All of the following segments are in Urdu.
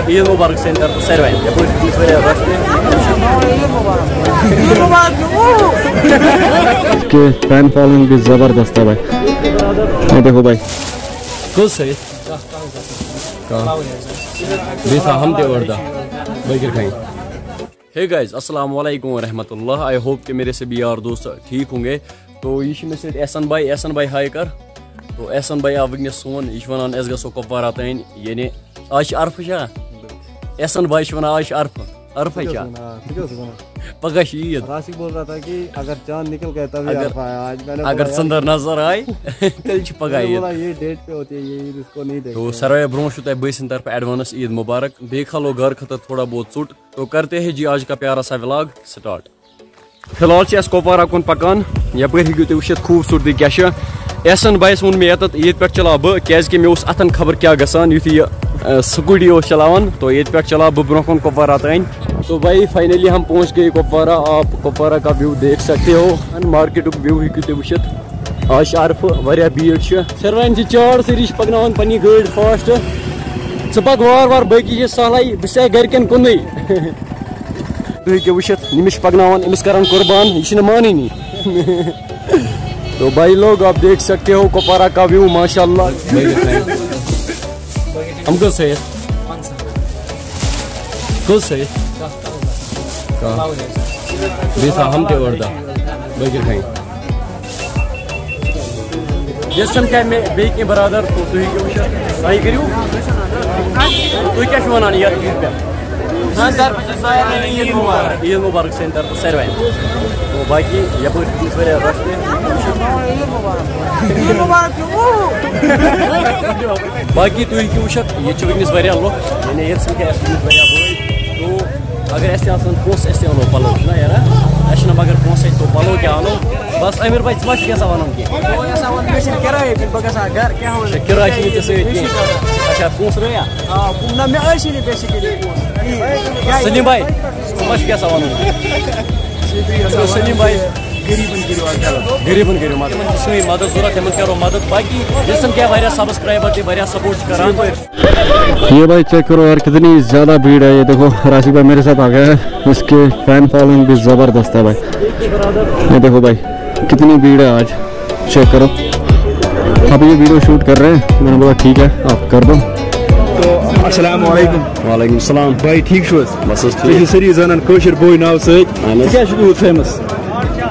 عید مبارک سینٹر سروین کے فین فالوئنگ بھی زبردست ہے بھائی. دیکھو بھائی کس سے بیسا ہم تے وردا بکر کھائیں. ہے گائز السلام علیکم ورحمۃ اللہ. آئی ہوپ کہ میرے سے بھی یار دوست ٹھیک ہوں گے. تو یہ میں سۭتۍ احسان بھائی ہائی کر. تو احسان بھائی آو ونکس سون یہ ونان اس گژھو کپوارہ تین یعنی آج عرفہ چھا احسان بھائی ونان آج عرفہ چھا پگہ عید. راشد بول رہا تھا کہ اگر چاند نکل گئے تبھی عرفہ ہے آج. اگر ژندر نظر آئی تیل چھ پگہ عید. یہ ڈیٹ پہ ہوتی ہے یہ عید اس کو نہیں دیکھتے. تو سروے برو چھو تہ بھائی سند طرف ایڈوانس عید مبارک. بیٚیہِ کھالو گھر خطر تھوڑا بہت ژوٚٹ. تو کرتے ہیں جی آج کا پیارا سا ولاگ سٹارٹ. فی الحال سے کپوارہ کن پکان یپر ہیٚکِو تُہۍ وٕچھِتھ خوٗبصوٗرتی کیاہ چھِ. احسان بھائیس ووٚن مےٚ ییٚتٮ۪تھ عید پٮ۪ٹھ چلاو بہٕ کیازِ مےٚ اوس اتھن خبر کیاہ گژھان یُتھُے یہِ سکوٹی اوس چلاوان. تو عید پٮ۪ٹھ چلاو بہٕ برونٛہہ کُن کپوارہ تانۍ. تو بھائی فائنلی ہم پہنچ گئے کپوارہ. آپ کپوارہ کا ویو دیکھ سکتے ہو. مارکیٹُک ویو ہیٚکِو تُہۍ وٕچھِتھ. آز چھِ عرفہٕ واریاہ بھیٖڑ چھِ. سروانہِ چھِ چار سٲری چھِ پکناوان پننہِ گٲڑۍ فاسٹ. ژٕ پک وار باقٕے چھِ سہلٕے بہٕ چھُسے گرِکٮ۪ن کُنُے. تُہۍ ہیٚکِو وٕچھِتھ أمِس چھِ پکناوان أمِس کران قربان یہِ چھِنہٕ مانٲنی. تو بھائی لوگ آپ دیکھ سکتے ہو کپوارہ کا ویو ماشاء اللہ. ہم کس سے بیسا ہم تے وردا بکر کھائیں. یس سم کیا میں بیٚیہِ کینٛہہ برادر. تو تُہۍ ہیٚکِو وٕچھِتھ ساے کٔرِو تُہۍ کیاہ چھِو وَنان یتھ عید پٮ۪ٹھ. عید مبارک سینٹر سروین. تو باقی یپٲرۍ چھِ تٔمِس واریاہ رش باقی تُہۍ ہیٚکِو وٕچھِتھ ییٚتہِ چھِ وٕنکٮ۪نس واریاہ لُکھ یعنی ییٚتہِ سۭتۍ اَسہِ وٕنکٮ۪س واریاہ بٔڑۍ. تو اگر اَسہِ تہِ آسان پونٛسہٕ أسۍ تہِ اَنو پَلو چھُنہ یارا. اَسہِ چھِنہٕ مگر پونٛسَے تو پَلو کیٛاہ اَنو. بس امیٖر بھائی ژٕ ما چھُکھ یژھان وَنُن کینٛہہ. کِراے چھِ ییٚتہِ سۭتۍ کینٛہہ. اچھا پونٛسہٕ رٲیا سلیٖم بھائی ژٕ ما چھُکھ یژھان وَنُن. سلیٖم بھائی غریٖبن کٔرِو مدد. تِمن چھِ سٲنۍ مدد ضوٚرتھ تِمن کرو مدد. باقی یِم کیٛاہ واریاہ سبسکرایبر تہِ واریاہ سپورٹ چھِ کران. یہ بھائی چیک کرو یار کتنی زیادہ بھیڑ ہے. یہ دیکھو راشد بھائی میرے ساتھ آ گیا ہے. اس کے فین فالوئنگ بھی زبردست ہے بھائی. یہ دیکھو بھائی کتنی بھیڑ ہے آج چیک کرو. اب یہ ویڈیو شوٹ کر رہے ہیں. میں نے بولا ٹھیک ہے آپ کر دو. تو السلام علیکم. وعلیکم السلام. بھائی ٹھیک چھو حظ. بس حظ تُہۍ چھِو سٲری زانان کٲشِر بوے ناو سۭتۍ. کیٛاہ چھُ تیوٗت فیمس.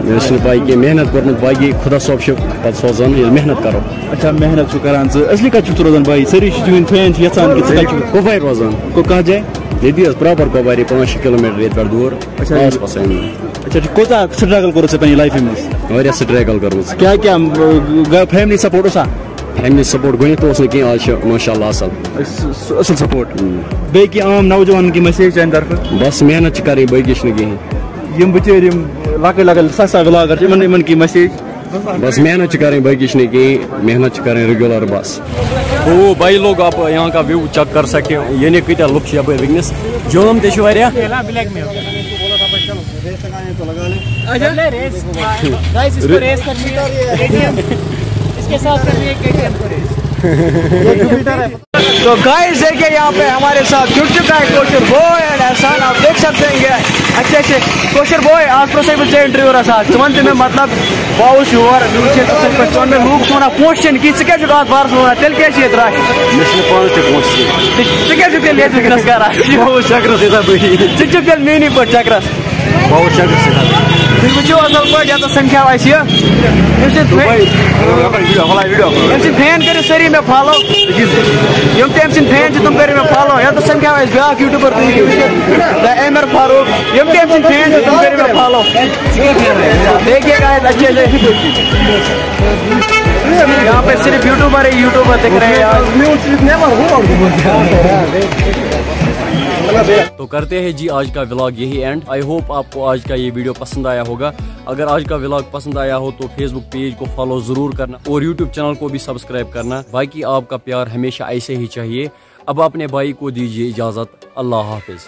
مےٚ چھُنہٕ پاے کینٛہہ محنت کوٚرمُت باقی خۄدا صٲب چھُ پتہٕ سوزان ییٚلہِ محنت کرو. اچھا محنت چھُ کران ژٕ. اصلی کتہِ چھُکھ ژٕ روزان بھائی. سٲری چھِ چٲنۍ فین چھِ یژھان کہ ژٕ کتہِ چھُکھ. کۄپوارِ روزان. کتھ جایہِ. ییٚتی حظ پراپر کۄپوارِ 5-6 کِلوٗمیٖٹر ییٚتہِ پٮ۪ٹھ دوٗر. آس پاس. اچھا کوٗتاہ سٹرگل کوٚرُتھ ژےٚ پننہِ لایفہِ منٛز. واریاہ سٹرگل کٔرمٕژ. کیٛاہ فیملی سپورٹ اوسا. فیملی سپورٹ گۄڈنٮ۪تھ اوس نہٕ کینٛہہ آز چھُ ماشاء اللہ اصل. اصل سپورٹ. بیٚیہِ کینٛہہ عام نوجوانن کی میسیج چانہِ طرفہٕ. بس محنت چھِ کرٕنۍ باقی چھُنہٕ کِہیٖنۍ. یِم بِچٲرۍ یِم لۄکٕٹۍ لۄکٕٹۍ سستا ولاگر چھِ یِمن کی میسیج. بس محنت چھِ کرٕنۍ باقی چھُنہٕ کِہیٖنۍ. محنت چھِ کرٕنۍ ریگولر بس. تو بھائی لوگ آپ یہاں کا ویو چیک کر سکتے ہو یعنی کۭتیاہ لُکھ چھِ یپٲرۍ وٕنکٮ۪نس. جام تہِ چھِ واریاہ. تو گائز دیکھیے یہاں پہ ہمارے ساتھ جڑ چکا ہے کوشر بوائے اینڈ احسان. آپ دیکھ سکتے ہیں اچھے سے کوشر بوائے آج پروسے بھی انٹرویو رہا ثمن تمہیں مطلب باؤس یور چون میں لوگ سونا پوچھن کہ ژٕ کیٛاہ چھُکھ اتھ بارس وَنان تیٚلہِ کیٛازِ چھِ ییٚتہِ رش. مےٚ چھُنہٕ پانس تہِ پونٛسہٕ. ژٕ کیٛازِ چھُکھ تیٚلہِ ییٚتہِ وٕنکٮ۪نس کران. چکرس یِتھے پٲٹھی. ژٕ چھُکھ تیٚلہِ میٛٲنی پٲٹھۍ چکرس. بہٕ اوس چکرس یِتھے. تُہۍ وٕچھِو اصل پٲٹھۍ ییٚتٮ۪تھ سمکھیو اَسہِ یہِ أمۍ سٕنٛدۍ فین کٔرِو سٲری مےٚ فالو. یِم تہِ أمۍ سٕنٛدۍ فین چھِ تِم کٔرِو مےٚ فالو. ییٚتٮ۪تھ سمکھیو اَسہِ بیٛاکھ یوٗٹیوٗبر تُہۍ ہیٚکِو وٕچھِتھ عامر فاروق. یِم تہِ أمۍ سٕنٛدۍ فین چھِ تِم کٔرِو مےٚ فالو. دیکھیے گائز اچھے سے یہاں پہ صرف یوٹیوبر ہی یوٹیوبر دکھ رہے ہیں. تو کرتے ہیں جی آج کا ولاگ یہی اینڈ. آئی ہوپ آپ کو آج کا یہ ویڈیو پسند آیا ہوگا. اگر آج کا ولاگ پسند آیا ہو تو فیس بک پیج کو فالو ضرور کرنا اور یوٹیوب چینل کو بھی سبسکرائب کرنا. باقی آپ کا پیار ہمیشہ ایسے ہی چاہیے. اب اپنے بھائی کو دیجیے اجازت. اللہ حافظ.